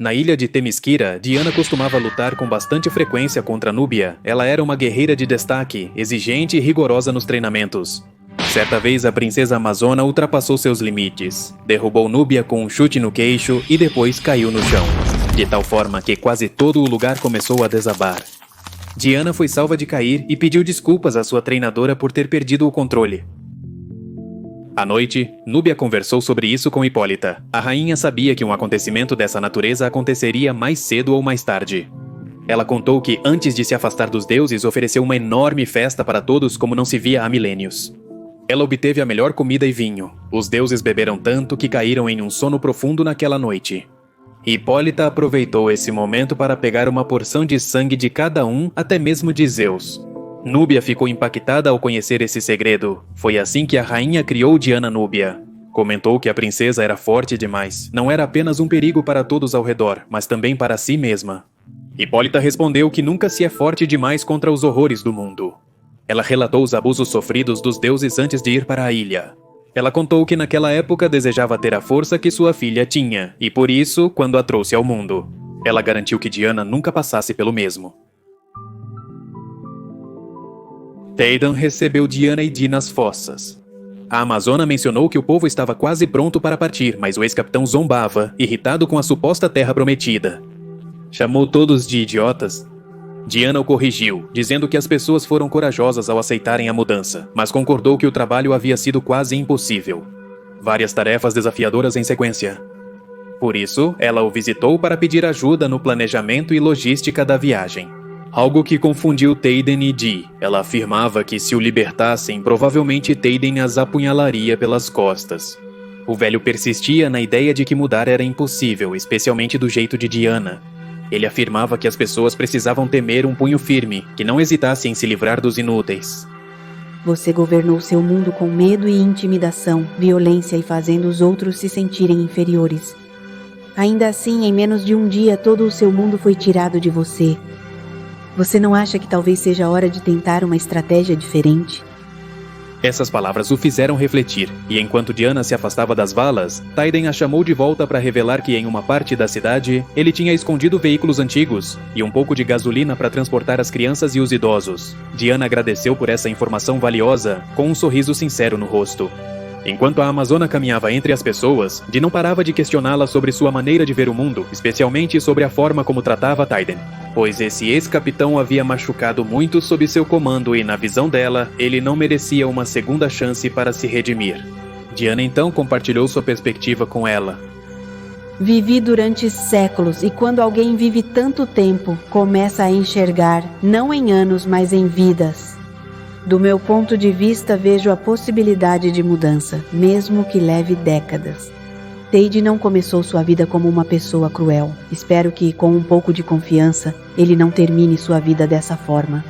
Na ilha de Themyscira, Diana costumava lutar com bastante frequência contra Núbia. Ela era uma guerreira de destaque, exigente e rigorosa nos treinamentos. Certa vez, a princesa amazona ultrapassou seus limites. Derrubou Núbia com um chute no queixo e depois caiu no chão, de tal forma que quase todo o lugar começou a desabar. Diana foi salva de cair e pediu desculpas à sua treinadora por ter perdido o controle. À noite, Núbia conversou sobre isso com Hipólita. A rainha sabia que um acontecimento dessa natureza aconteceria mais cedo ou mais tarde. Ela contou que, antes de se afastar dos deuses, ofereceu uma enorme festa para todos como não se via há milênios. Ela obteve a melhor comida e vinho. Os deuses beberam tanto que caíram em um sono profundo naquela noite. Hipólita aproveitou esse momento para pegar uma porção de sangue de cada um, até mesmo de Zeus. Núbia ficou impactada ao conhecer esse segredo. Foi assim que a rainha criou Diana Núbia. Comentou que a princesa era forte demais. Não era apenas um perigo para todos ao redor, mas também para si mesma. Hipólita respondeu que nunca se é forte demais contra os horrores do mundo. Ela relatou os abusos sofridos dos deuses antes de ir para a ilha. Ela contou que naquela época desejava ter a força que sua filha tinha, e por isso, quando a trouxe ao mundo, ela garantiu que Diana nunca passasse pelo mesmo. Theoden recebeu Diana e Di nas fossas. A amazona mencionou que o povo estava quase pronto para partir, mas o ex-capitão zombava, irritado com a suposta terra prometida. Chamou todos de idiotas. Diana o corrigiu, dizendo que as pessoas foram corajosas ao aceitarem a mudança, mas concordou que o trabalho havia sido quase impossível. Várias tarefas desafiadoras em sequência. Por isso, ela o visitou para pedir ajuda no planejamento e logística da viagem. Algo que confundiu Theoden e Di. Ela afirmava que se o libertassem, provavelmente Theoden as apunhalaria pelas costas. O velho persistia na ideia de que mudar era impossível, especialmente do jeito de Diana. Ele afirmava que as pessoas precisavam temer um punho firme, que não hesitasse em se livrar dos inúteis. Você governou seu mundo com medo e intimidação, violência e fazendo os outros se sentirem inferiores. Ainda assim, em menos de um dia, todo o seu mundo foi tirado de você. Você não acha que talvez seja a hora de tentar uma estratégia diferente? Essas palavras o fizeram refletir, e enquanto Diana se afastava das valas, Théoden a chamou de volta para revelar que em uma parte da cidade, ele tinha escondido veículos antigos e um pouco de gasolina para transportar as crianças e os idosos. Diana agradeceu por essa informação valiosa, com um sorriso sincero no rosto. Enquanto a amazona caminhava entre as pessoas, Di não parava de questioná-la sobre sua maneira de ver o mundo, especialmente sobre a forma como tratava Théoden. Pois esse ex-capitão havia machucado muito sob seu comando e, na visão dela, ele não merecia uma segunda chance para se redimir. Diana então compartilhou sua perspectiva com ela. Vivi durante séculos, e quando alguém vive tanto tempo, começa a enxergar, não em anos, mas em vidas. Do meu ponto de vista, vejo a possibilidade de mudança, mesmo que leve décadas. Theoden não começou sua vida como uma pessoa cruel. Espero que, com um pouco de confiança, ele não termine sua vida dessa forma.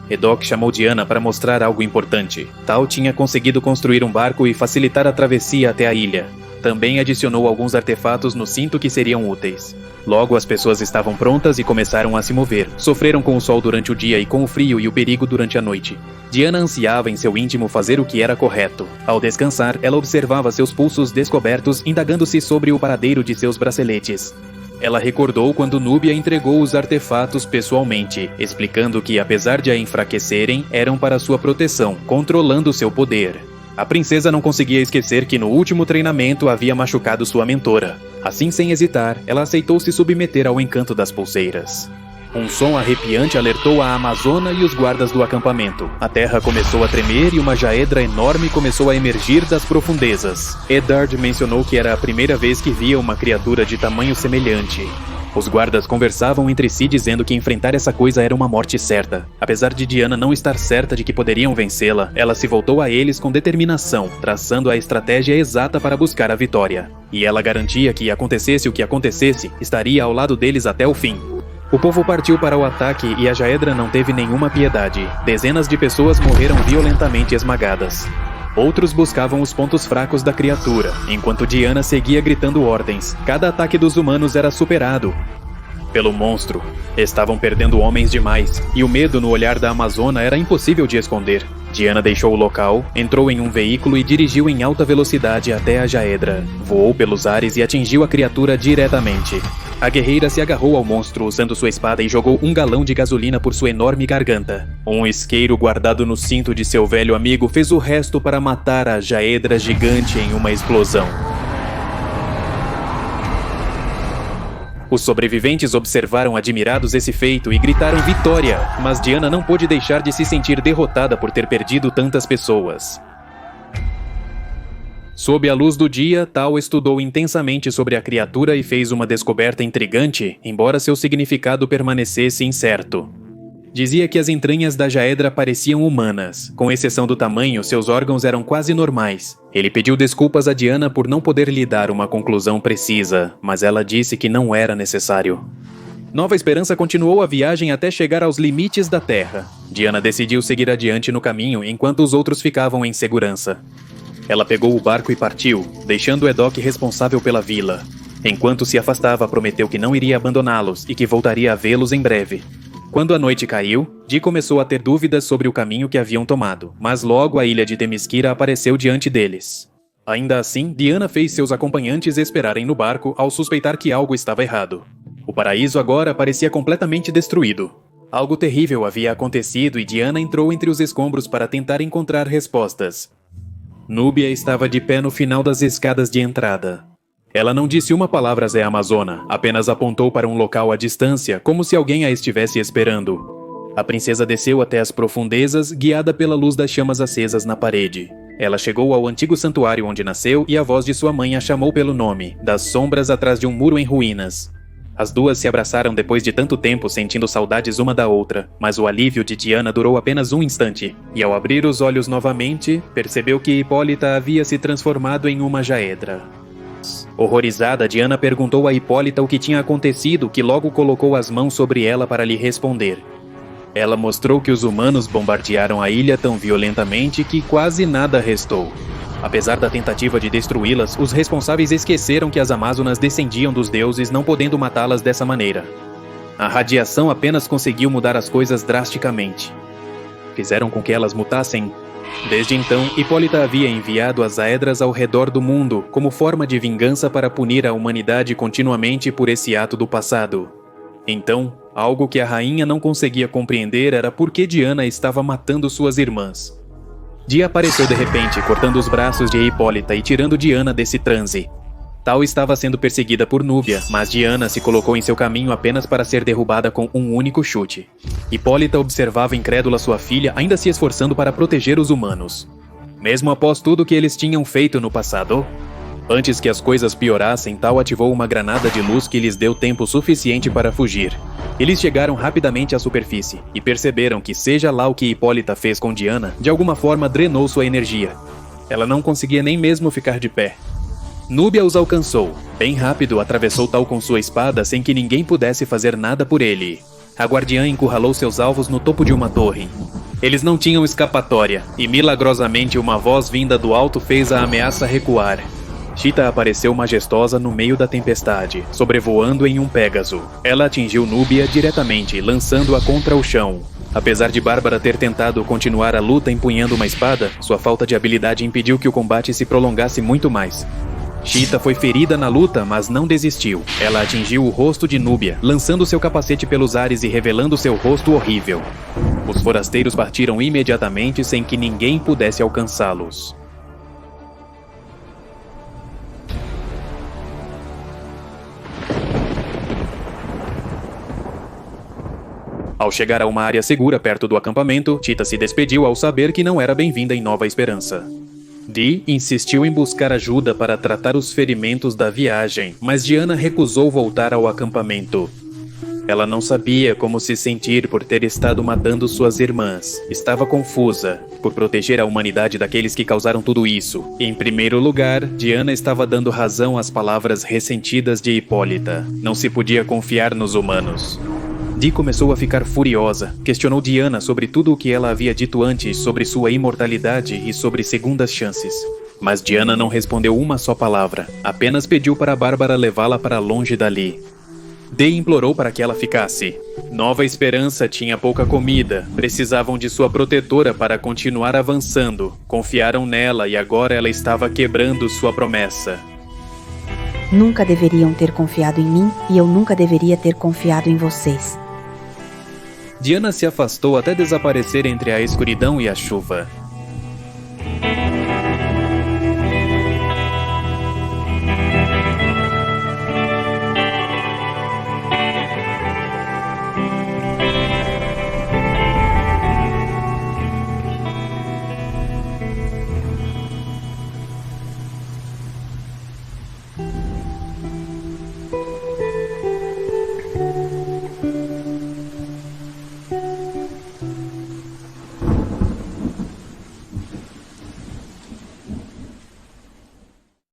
Edok chamou Diana para mostrar algo importante. Tal tinha conseguido construir um barco e facilitar a travessia até a ilha. Também adicionou alguns artefatos no cinto que seriam úteis. Logo, as pessoas estavam prontas e começaram a se mover. Sofreram com o sol durante o dia e com o frio e o perigo durante a noite. Diana ansiava em seu íntimo fazer o que era correto. Ao descansar, ela observava seus pulsos descobertos, indagando-se sobre o paradeiro de seus braceletes. Ela recordou quando Núbia entregou os artefatos pessoalmente, explicando que, apesar de a enfraquecerem, eram para sua proteção, controlando seu poder. A princesa não conseguia esquecer que no último treinamento havia machucado sua mentora. Assim, sem hesitar, ela aceitou se submeter ao encanto das pulseiras. Um som arrepiante alertou a amazona e os guardas do acampamento. A terra começou a tremer e uma jaedra enorme começou a emergir das profundezas. Eddard mencionou que era a primeira vez que via uma criatura de tamanho semelhante. Os guardas conversavam entre si dizendo que enfrentar essa coisa era uma morte certa. Apesar de Diana não estar certa de que poderiam vencê-la, ela se voltou a eles com determinação, traçando a estratégia exata para buscar a vitória. E ela garantia que, acontecesse o que acontecesse, estaria ao lado deles até o fim. O povo partiu para o ataque e a jaedra não teve nenhuma piedade. Dezenas de pessoas morreram violentamente esmagadas. Outros buscavam os pontos fracos da criatura, enquanto Diana seguia gritando ordens. Cada ataque dos humanos era superado pelo monstro. Estavam perdendo homens demais, e o medo no olhar da amazona era impossível de esconder. Diana deixou o local, entrou em um veículo e dirigiu em alta velocidade até a jaedra. Voou pelos ares e atingiu a criatura diretamente. A guerreira se agarrou ao monstro usando sua espada e jogou um galão de gasolina por sua enorme garganta. Um isqueiro guardado no cinto de seu velho amigo fez o resto para matar a Jaedra gigante em uma explosão. Os sobreviventes observaram admirados esse feito e gritaram vitória, mas Diana não pôde deixar de se sentir derrotada por ter perdido tantas pessoas. Sob a luz do dia, Tal estudou intensamente sobre a criatura e fez uma descoberta intrigante, embora seu significado permanecesse incerto. Dizia que as entranhas da Jaedra pareciam humanas. Com exceção do tamanho, seus órgãos eram quase normais. Ele pediu desculpas a Diana por não poder lhe dar uma conclusão precisa, mas ela disse que não era necessário. Nova Esperança continuou a viagem até chegar aos limites da Terra. Diana decidiu seguir adiante no caminho enquanto os outros ficavam em segurança. Ela pegou o barco e partiu, deixando Edok responsável pela vila. Enquanto se afastava, prometeu que não iria abandoná-los e que voltaria a vê-los em breve. Quando a noite caiu, Di começou a ter dúvidas sobre o caminho que haviam tomado, mas logo a ilha de Themyscira apareceu diante deles. Ainda assim, Diana fez seus acompanhantes esperarem no barco ao suspeitar que algo estava errado. O paraíso agora parecia completamente destruído. Algo terrível havia acontecido e Diana entrou entre os escombros para tentar encontrar respostas. Núbia estava de pé no final das escadas de entrada. Ela não disse uma palavra a Zé Amazona, apenas apontou para um local à distância, como se alguém a estivesse esperando. A princesa desceu até as profundezas, guiada pela luz das chamas acesas na parede. Ela chegou ao antigo santuário onde nasceu e a voz de sua mãe a chamou pelo nome, das sombras atrás de um muro em ruínas. As duas se abraçaram depois de tanto tempo, sentindo saudades uma da outra, mas o alívio de Diana durou apenas um instante, e ao abrir os olhos novamente, percebeu que Hipólita havia se transformado em uma Jaedra. Horrorizada, Diana perguntou a Hipólita o que tinha acontecido, que logo colocou as mãos sobre ela para lhe responder. Ela mostrou que os humanos bombardearam a ilha tão violentamente que quase nada restou. Apesar da tentativa de destruí-las, os responsáveis esqueceram que as Amazonas descendiam dos deuses, não podendo matá-las dessa maneira. A radiação apenas conseguiu mudar as coisas drasticamente. Fizeram com que elas mutassem. Desde então, Hipólita havia enviado as Aedras ao redor do mundo como forma de vingança para punir a humanidade continuamente por esse ato do passado. Então, algo que a rainha não conseguia compreender era por que Diana estava matando suas irmãs. Dia apareceu de repente, cortando os braços de Hipólita e tirando Diana desse transe. Tal estava sendo perseguida por Núbia, mas Diana se colocou em seu caminho apenas para ser derrubada com um único chute. Hipólita observava incrédula sua filha, ainda se esforçando para proteger os humanos. Mesmo após tudo que eles tinham feito no passado, antes que as coisas piorassem, Tal ativou uma granada de luz que lhes deu tempo suficiente para fugir. Eles chegaram rapidamente à superfície e perceberam que seja lá o que Hipólita fez com Diana, de alguma forma drenou sua energia. Ela não conseguia nem mesmo ficar de pé. Núbia os alcançou. Bem rápido, atravessou Tal com sua espada sem que ninguém pudesse fazer nada por ele. A guardiã encurralou seus alvos no topo de uma torre. Eles não tinham escapatória, e milagrosamente uma voz vinda do alto fez a ameaça recuar. Chita apareceu majestosa no meio da tempestade, sobrevoando em um pégaso. Ela atingiu Núbia diretamente, lançando-a contra o chão. Apesar de Bárbara ter tentado continuar a luta empunhando uma espada, sua falta de habilidade impediu que o combate se prolongasse muito mais. Chita foi ferida na luta, mas não desistiu. Ela atingiu o rosto de Núbia, lançando seu capacete pelos ares e revelando seu rosto horrível. Os forasteiros partiram imediatamente sem que ninguém pudesse alcançá-los. Ao chegar a uma área segura perto do acampamento, Chita se despediu ao saber que não era bem-vinda em Nova Esperança. Di insistiu em buscar ajuda para tratar os ferimentos da viagem, mas Diana recusou voltar ao acampamento. Ela não sabia como se sentir por ter estado matando suas irmãs. Estava confusa, por proteger a humanidade daqueles que causaram tudo isso. Em primeiro lugar, Diana estava dando razão às palavras ressentidas de Hipólita. Não se podia confiar nos humanos. Di começou a ficar furiosa. Questionou Diana sobre tudo o que ela havia dito antes sobre sua imortalidade e sobre segundas chances. Mas Diana não respondeu uma só palavra. Apenas pediu para Bárbara levá-la para longe dali. Di implorou para que ela ficasse. Nova Esperança tinha pouca comida. Precisavam de sua protetora para continuar avançando. Confiaram nela e agora ela estava quebrando sua promessa. Nunca deveriam ter confiado em mim e eu nunca deveria ter confiado em vocês. Diana se afastou até desaparecer entre a escuridão e a chuva.